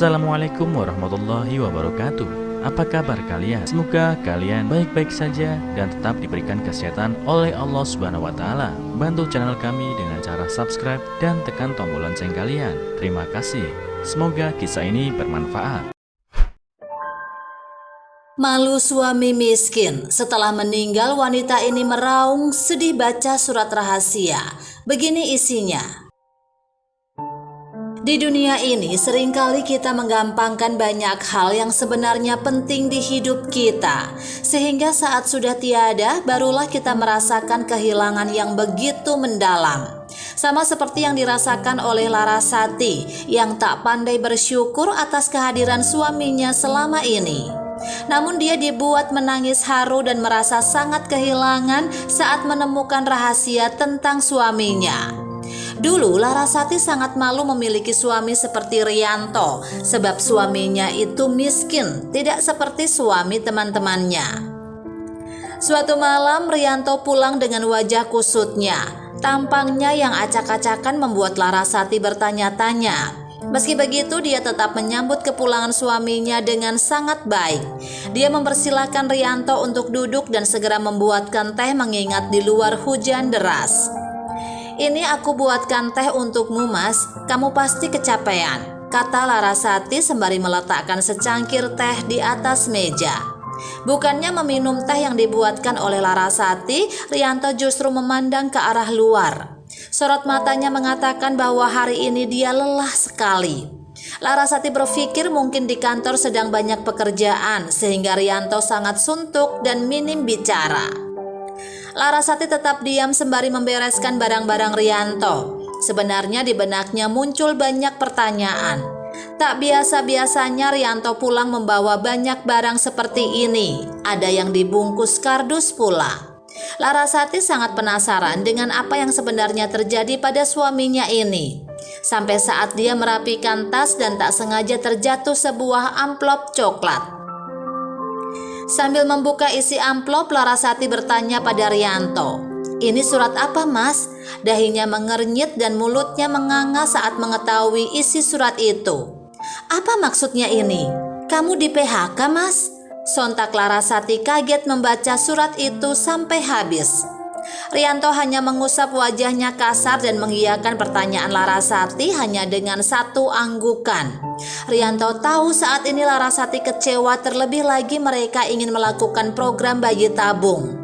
Assalamualaikum warahmatullahi wabarakatuh. Apa kabar kalian? Semoga kalian baik-baik saja dan tetap diberikan kesehatan oleh Allah Subhanahu wa taala. Bantu channel kami dengan cara subscribe dan tekan tombol lonceng kalian. Terima kasih. Semoga kisah ini bermanfaat. Malu suami miskin. Setelah meninggal, wanita ini meraung sedih baca surat rahasia. Begini isinya. Di dunia ini seringkali kita menggampangkan banyak hal yang sebenarnya penting di hidup kita, sehingga saat sudah tiada barulah kita merasakan kehilangan yang begitu mendalam. Sama seperti yang dirasakan oleh Larasati yang tak pandai bersyukur atas kehadiran suaminya selama ini. Namun dia dibuat menangis haru dan merasa sangat kehilangan saat menemukan rahasia tentang suaminya. Dulu Larasati sangat malu memiliki suami seperti Rianto, sebab suaminya itu miskin, tidak seperti suami teman-temannya. Suatu malam Rianto pulang dengan wajah kusutnya. Tampangnya yang acak-acakan membuat Larasati bertanya-tanya. Meski begitu dia tetap menyambut kepulangan suaminya dengan sangat baik. Dia mempersilahkan Rianto untuk duduk dan segera membuatkan teh mengingat di luar hujan deras. "Ini aku buatkan teh untukmu, Mas. Kamu pasti kecapean," kata Larasati sembari meletakkan secangkir teh di atas meja. Bukannya meminum teh yang dibuatkan oleh Larasati, Rianto justru memandang ke arah luar. Sorot matanya mengatakan bahwa hari ini dia lelah sekali. Larasati berpikir mungkin di kantor sedang banyak pekerjaan, sehingga Rianto sangat suntuk dan minim bicara. Larasati tetap diam sembari membereskan barang-barang Rianto. Sebenarnya di benaknya muncul banyak pertanyaan. Tak biasa-biasanya Rianto pulang membawa banyak barang seperti ini. Ada yang dibungkus kardus pula. Larasati sangat penasaran dengan apa yang sebenarnya terjadi pada suaminya ini. Sampai saat dia merapikan tas dan tak sengaja terjatuh sebuah amplop coklat. Sambil membuka isi amplop, Larasati bertanya pada Rianto, "Ini surat apa, Mas?" Dahinya mengernyit dan mulutnya menganga saat mengetahui isi surat itu. "Apa maksudnya ini? Kamu di PHK, Mas?" Sontak Larasati kaget membaca surat itu sampai habis. Rianto hanya mengusap wajahnya kasar dan mengiyakan pertanyaan Larasati hanya dengan satu anggukan. Rianto tahu saat ini Larasati kecewa, terlebih lagi mereka ingin melakukan program bayi tabung.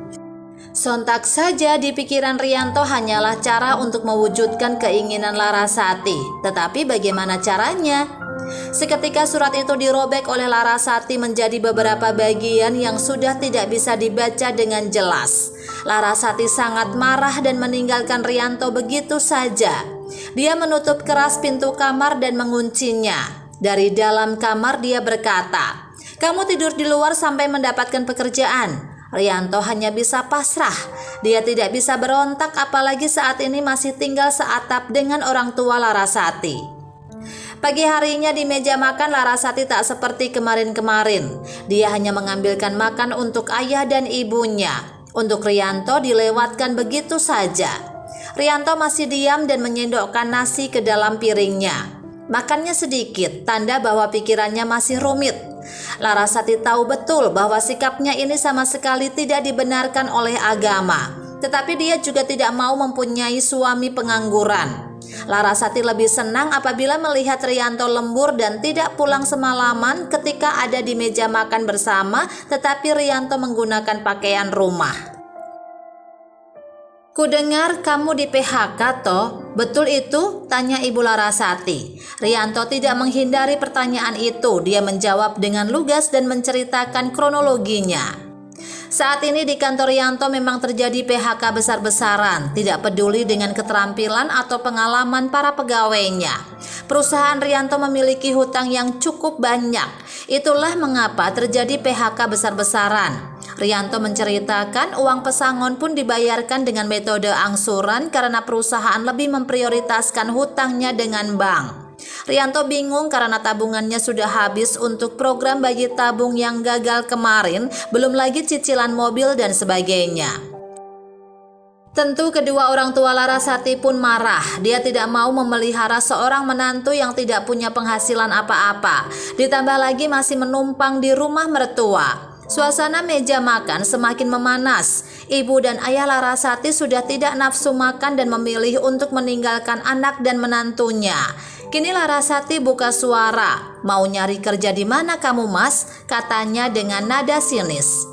Sontak saja di pikiran Rianto hanyalah cara untuk mewujudkan keinginan Larasati. Tetapi bagaimana caranya? Seketika surat itu dirobek oleh Larasati menjadi beberapa bagian yang sudah tidak bisa dibaca dengan jelas. Larasati sangat marah dan meninggalkan Rianto begitu saja. Dia menutup keras pintu kamar dan menguncinya. Dari dalam kamar dia berkata, "Kamu tidur di luar sampai mendapatkan pekerjaan." Rianto hanya bisa pasrah. Dia tidak bisa berontak apalagi saat ini masih tinggal seatap dengan orang tua Larasati. Pagi harinya di meja makan Larasati tak seperti kemarin-kemarin. Dia hanya mengambilkan makan untuk ayah dan ibunya. Untuk Rianto dilewatkan begitu saja. Rianto masih diam dan menyendokkan nasi ke dalam piringnya. Makannya sedikit, tanda bahwa pikirannya masih rumit. Larasati tahu betul bahwa sikapnya ini sama sekali tidak dibenarkan oleh agama. Tetapi dia juga tidak mau mempunyai suami pengangguran. Larasati lebih senang apabila melihat Rianto lembur dan tidak pulang semalaman ketika ada di meja makan bersama, tetapi Rianto menggunakan pakaian rumah. "Kudengar kamu di PHK toh? Betul itu?" tanya Ibu Larasati. Rianto tidak menghindari pertanyaan itu. Dia menjawab dengan lugas dan menceritakan kronologinya. Saat ini di kantor Rianto memang terjadi PHK besar-besaran, tidak peduli dengan keterampilan atau pengalaman para pegawainya. Perusahaan Rianto memiliki hutang yang cukup banyak. Itulah mengapa terjadi PHK besar-besaran. Rianto menceritakan uang pesangon pun dibayarkan dengan metode angsuran karena perusahaan lebih memprioritaskan hutangnya dengan bank. Rianto bingung karena tabungannya sudah habis untuk program bayi tabung yang gagal kemarin, belum lagi cicilan mobil dan sebagainya. Tentu kedua orang tua Larasati pun marah. Dia tidak mau memelihara seorang menantu yang tidak punya penghasilan apa-apa. Ditambah lagi masih menumpang di rumah mertua. Suasana meja makan semakin memanas. Ibu dan ayah Larasati sudah tidak nafsu makan dan memilih untuk meninggalkan anak dan menantunya. Kini Larasati buka suara. "Mau nyari kerja di mana kamu, Mas?" katanya dengan nada sinis.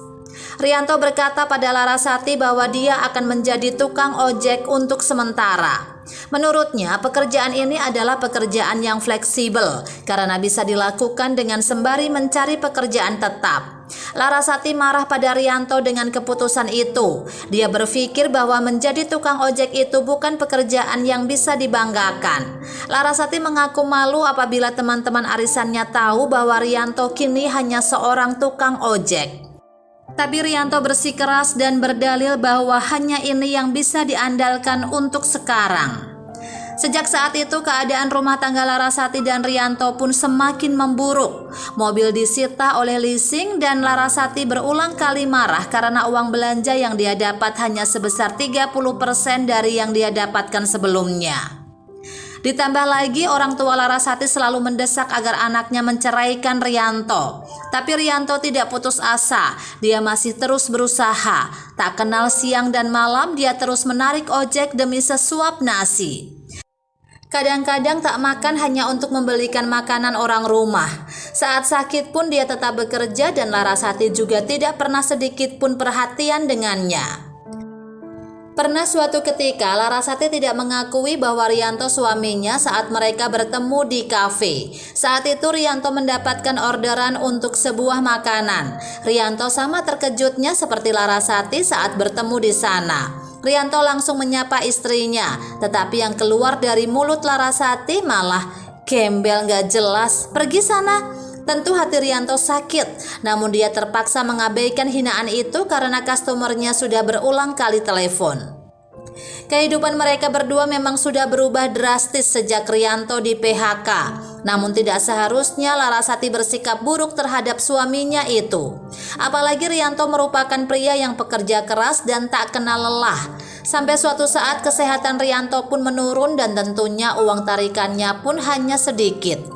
Rianto berkata pada Larasati bahwa dia akan menjadi tukang ojek untuk sementara. Menurutnya, pekerjaan ini adalah pekerjaan yang fleksibel karena bisa dilakukan dengan sembari mencari pekerjaan tetap. Larasati marah pada Rianto dengan keputusan itu. Dia berpikir bahwa menjadi tukang ojek itu bukan pekerjaan yang bisa dibanggakan. Larasati mengaku malu apabila teman-teman arisannya tahu bahwa Rianto kini hanya seorang tukang ojek. Tapi Rianto bersikeras dan berdalil bahwa hanya ini yang bisa diandalkan untuk sekarang. Sejak saat itu keadaan rumah tangga Larasati dan Rianto pun semakin memburuk. Mobil disita oleh leasing dan Larasati berulang kali marah karena uang belanja yang dia dapat hanya sebesar 30% dari yang dia dapatkan sebelumnya. Ditambah lagi orang tua Larasati selalu mendesak agar anaknya menceraikan Rianto. Tapi Rianto tidak putus asa, dia masih terus berusaha. Tak kenal siang dan malam dia terus menarik ojek demi sesuap nasi. Kadang-kadang tak makan hanya untuk membelikan makanan orang rumah. Saat sakit pun dia tetap bekerja dan Larasati juga tidak pernah sedikit pun perhatian dengannya. Pernah suatu ketika Larasati tidak mengakui bahwa Rianto suaminya saat mereka bertemu di kafe. Saat itu Rianto mendapatkan orderan untuk sebuah makanan. Rianto sama terkejutnya seperti Larasati saat bertemu di sana. Rianto langsung menyapa istrinya, tetapi yang keluar dari mulut Larasati malah, "Gembel gak jelas, pergi sana." Tentu hati Rianto sakit, namun dia terpaksa mengabaikan hinaan itu karena customernya sudah berulang kali telepon. Kehidupan mereka berdua memang sudah berubah drastis sejak Rianto di PHK. Namun tidak seharusnya Larasati bersikap buruk terhadap suaminya itu. Apalagi Rianto merupakan pria yang pekerja keras dan tak kenal lelah. Sampai suatu saat kesehatan Rianto pun menurun dan tentunya uang tarikannya pun hanya sedikit.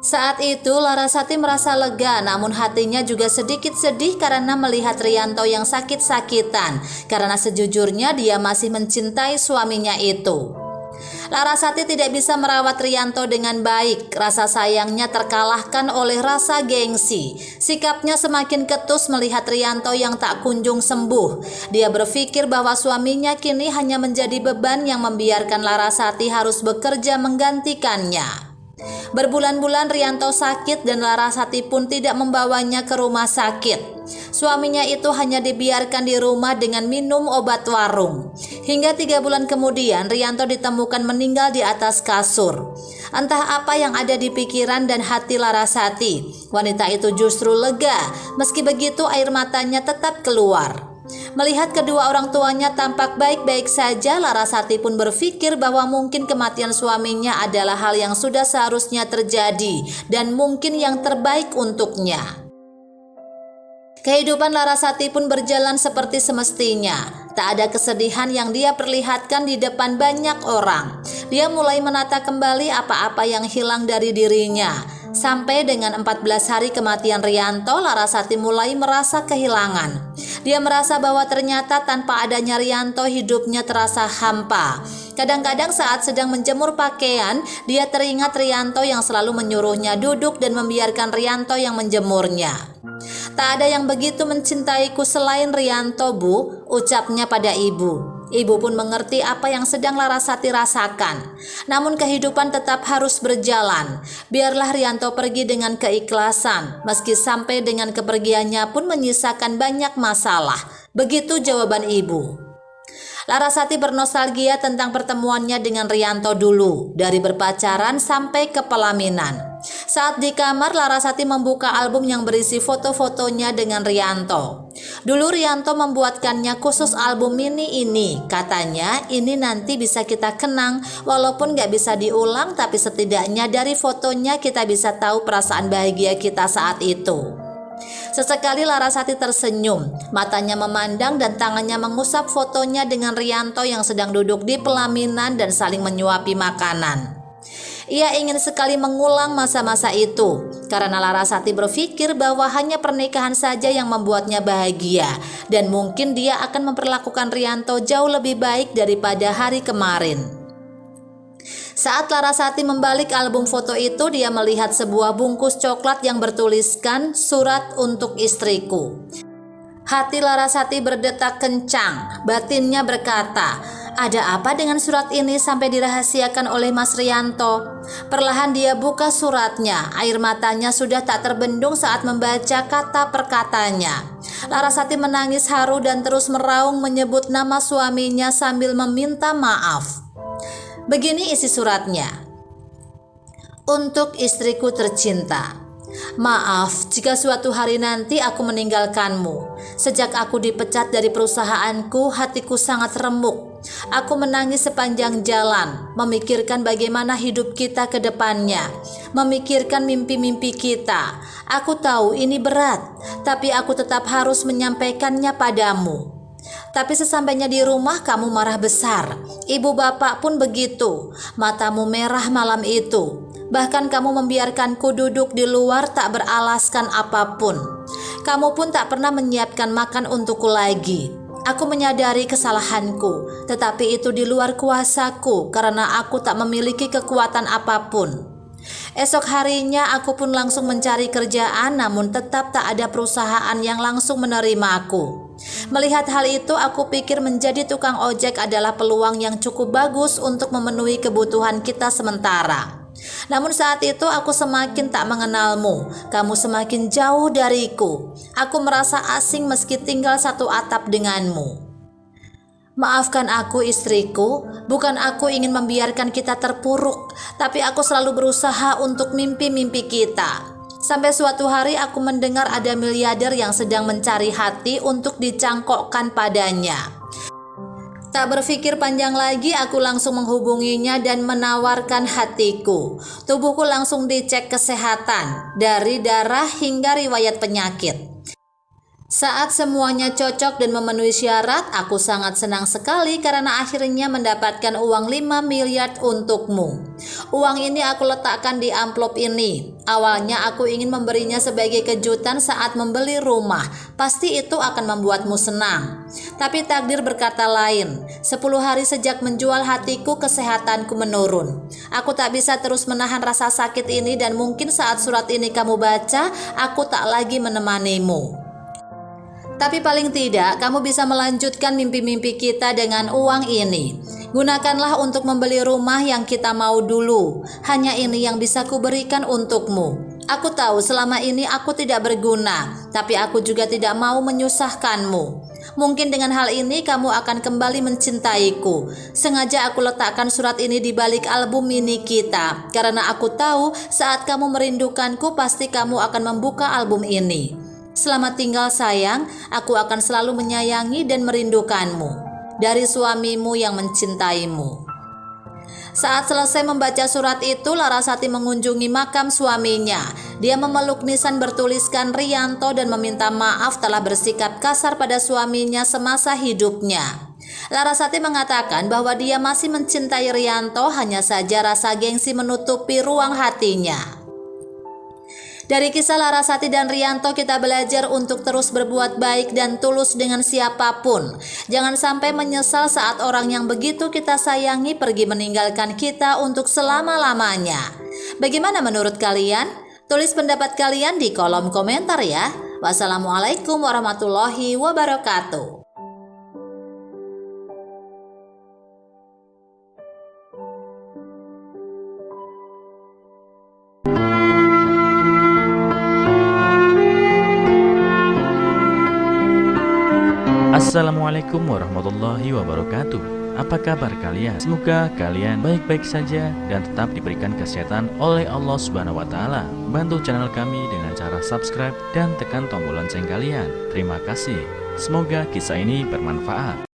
Saat itu Larasati merasa lega, namun hatinya juga sedikit sedih karena melihat Rianto yang sakit-sakitan, karena sejujurnya dia masih mencintai suaminya itu. Larasati tidak bisa merawat Rianto dengan baik, rasa sayangnya terkalahkan oleh rasa gengsi. Sikapnya semakin ketus melihat Rianto yang tak kunjung sembuh. Dia berpikir bahwa suaminya kini hanya menjadi beban yang membiarkan Larasati harus bekerja menggantikannya. Berbulan-bulan Rianto sakit dan Larasati pun tidak membawanya ke rumah sakit. Suaminya itu hanya dibiarkan di rumah dengan minum obat warung. Hingga 3 bulan kemudian Rianto ditemukan meninggal di atas kasur. Entah apa yang ada di pikiran dan hati Larasati. Wanita itu justru lega, meski begitu air matanya tetap keluar. Melihat kedua orang tuanya tampak baik-baik saja, Larasati pun berpikir bahwa mungkin kematian suaminya adalah hal yang sudah seharusnya terjadi dan mungkin yang terbaik untuknya. Kehidupan Larasati pun berjalan seperti semestinya. Tak ada kesedihan yang dia perlihatkan di depan banyak orang. Dia mulai menata kembali apa-apa yang hilang dari dirinya. Sampai dengan 14 hari kematian Rianto, Larasati mulai merasa kehilangan. Dia merasa bahwa ternyata tanpa adanya Rianto hidupnya terasa hampa. Kadang-kadang saat sedang menjemur pakaian, dia teringat Rianto yang selalu menyuruhnya duduk dan membiarkan Rianto yang menjemurnya. "Tak ada yang begitu mencintaiku selain Rianto, Bu," ucapnya pada ibu. Ibu pun mengerti apa yang sedang Larasati rasakan. Namun kehidupan tetap harus berjalan. Biarlah Rianto pergi dengan keikhlasan, meski sampai dengan kepergiannya pun menyisakan banyak masalah. Begitu jawaban ibu. Larasati bernostalgia tentang pertemuannya dengan Rianto dulu, dari berpacaran sampai ke pelaminan. Saat di kamar, Larasati membuka album yang berisi foto-fotonya dengan Rianto. Dulu Rianto membuatkannya khusus album mini ini. Katanya ini nanti bisa kita kenang, walaupun gak bisa diulang, tapi setidaknya dari fotonya kita bisa tahu perasaan bahagia kita saat itu. Sesekali Larasati tersenyum, matanya memandang dan tangannya mengusap fotonya dengan Rianto yang sedang duduk di pelaminan dan saling menyuapi makanan. Ia ingin sekali mengulang masa-masa itu, karena Larasati berpikir bahwa hanya pernikahan saja yang membuatnya bahagia, dan mungkin dia akan memperlakukan Rianto jauh lebih baik daripada hari kemarin. Saat Larasati membalik album foto itu, dia melihat sebuah bungkus coklat yang bertuliskan "Surat untuk istriku". Hati Larasati berdetak kencang, batinnya berkata, "Ada apa dengan surat ini sampai dirahasiakan oleh Mas Rianto?" Perlahan dia buka suratnya, air matanya sudah tak terbendung saat membaca kata per katanya. Larasati menangis haru dan terus meraung menyebut nama suaminya sambil meminta maaf. Begini isi suratnya. Untuk istriku tercinta. Maaf jika suatu hari nanti aku meninggalkanmu. Sejak aku dipecat dari perusahaanku, hatiku sangat remuk. Aku menangis sepanjang jalan, memikirkan bagaimana hidup kita ke depannya, memikirkan mimpi-mimpi kita. Aku tahu ini berat, tapi aku tetap harus menyampaikannya padamu. Tapi sesampainya di rumah kamu marah besar. Ibu bapak pun begitu. Matamu merah malam itu. Bahkan kamu membiarkanku duduk di luar tak beralaskan apapun. Kamu pun tak pernah menyiapkan makan untukku lagi. Aku menyadari kesalahanku, tetapi itu di luar kuasaku karena aku tak memiliki kekuatan apapun. Esok harinya aku pun langsung mencari kerjaan, namun tetap tak ada perusahaan yang langsung menerima aku. Melihat hal itu, aku pikir menjadi tukang ojek adalah peluang yang cukup bagus untuk memenuhi kebutuhan kita sementara. Namun saat itu aku semakin tak mengenalmu, kamu semakin jauh dariku. Aku merasa asing meski tinggal satu atap denganmu. Maafkan aku istriku, bukan aku ingin membiarkan kita terpuruk, tapi aku selalu berusaha untuk mimpi-mimpi kita. Sampai suatu hari aku mendengar ada miliarder yang sedang mencari hati untuk dicangkokkan padanya. Tak berpikir panjang lagi, aku langsung menghubunginya dan menawarkan hatiku. Tubuhku langsung dicek kesehatan, dari darah hingga riwayat penyakit. Saat semuanya cocok dan memenuhi syarat, aku sangat senang sekali karena akhirnya mendapatkan uang 5 miliar untukmu. Uang ini aku letakkan di amplop ini. Awalnya aku ingin memberinya sebagai kejutan saat membeli rumah. Pasti itu akan membuatmu senang. Tapi takdir berkata lain. 10 hari sejak menjual hatiku, kesehatanku menurun. Aku tak bisa terus menahan rasa sakit ini dan mungkin saat surat ini kamu baca, aku tak lagi menemanimu. Tapi paling tidak kamu bisa melanjutkan mimpi-mimpi kita dengan uang ini. Gunakanlah untuk membeli rumah yang kita mau dulu. Hanya ini yang bisa kuberikan untukmu. Aku tahu selama ini aku tidak berguna, tapi aku juga tidak mau menyusahkanmu. Mungkin dengan hal ini kamu akan kembali mencintaiku. Sengaja aku letakkan surat ini di balik album mini kita, karena aku tahu saat kamu merindukanku pasti kamu akan membuka album ini. Selamat tinggal sayang, aku akan selalu menyayangi dan merindukanmu. Dari suamimu yang mencintaimu. Saat selesai membaca surat itu, Larasati mengunjungi makam suaminya. Dia memeluk nisan bertuliskan Rianto dan meminta maaf telah bersikap kasar pada suaminya semasa hidupnya. Larasati mengatakan bahwa dia masih mencintai Rianto, hanya saja rasa gengsi menutupi ruang hatinya. Dari kisah Larasati dan Rianto kita belajar untuk terus berbuat baik dan tulus dengan siapapun. Jangan sampai menyesal saat orang yang begitu kita sayangi pergi meninggalkan kita untuk selama-lamanya. Bagaimana menurut kalian? Tulis pendapat kalian di kolom komentar ya. Wassalamualaikum warahmatullahi wabarakatuh. Assalamualaikum warahmatullahi wabarakatuh. Apa kabar kalian? Semoga kalian baik-baik saja dan tetap diberikan kesehatan oleh Allah Subhanahu wa taala. Bantu channel kami dengan cara subscribe dan tekan tombol lonceng kalian. Terima kasih. Semoga kisah ini bermanfaat.